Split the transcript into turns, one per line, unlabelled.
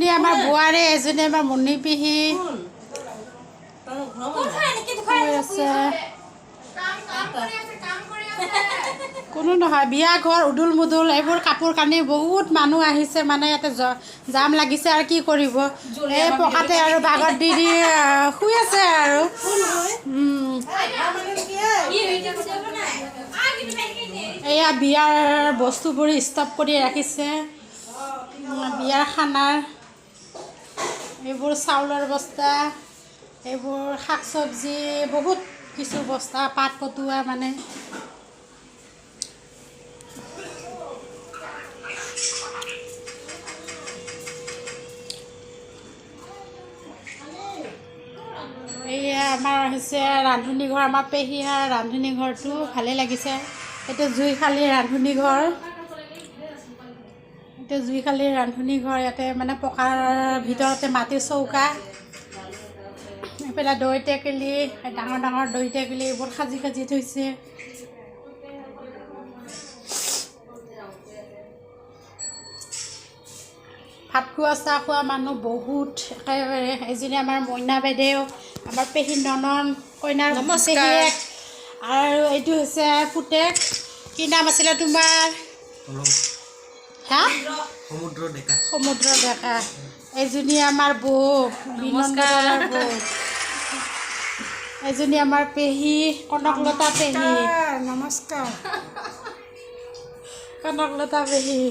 এজনী আমাৰ বোৱাৰী, এজনী আমাৰ মুন্নি পেহী আছে। কোনো নহয়, বিয়া ঘৰ উদুল মুদুল এইবোৰ কাপোৰ কানি বহুত মানুহ আহিছে, মানে ইয়াতে জাম লাগিছে আৰু কি কৰিব, এই পকাতে আৰু বাগত দি শুই আছে আৰু। এয়া বিয়াৰ বস্তুবোৰ ষ্টক কৰি ৰাখিছে, বিয়াৰ খানাৰ এইবোৰ চাউলৰ বস্তা, এইবোৰ শাক চবজি, বহুত কিছু বস্তা, পাট পটুৱা মানে। এয়া আমাৰ হৈছে ৰান্ধনী ঘৰ, আমাৰ পেহীৰ ৰান্ধনী ঘৰটো ভালেই লাগিছে। এইটো জুইশালী ৰান্ধনী ঘৰ, এইটো জুইশালী ৰান্ধনী ঘৰ। ইয়াতে মানে পকাৰ ভিতৰতে মাটিৰ চৌকা, এইফালে দৈ টেকেলি, ডাঙৰ ডাঙৰ দৈ টেকেলি এইবোৰ সাজি সাজি থৈছে। ভাত খোৱা চাহ খোৱা মানুহ বহুত একেবাৰে। এজনী আমাৰ মইনা বাইদেউ, আমাৰ পেহী ননন, কইনাৰ পেহীয়েক, আৰু এইটো হৈছে পুতেক। কি নাম আছিলে তোমাৰ? হা? সমুদ্ৰ ডেকা। এজনী আমাৰ বৌ, বিনন্দৰ বৌ। এজনী আমাৰ পেহী, কনকলতা পেহী। নমস্কাৰ। কনকলতা পেহী।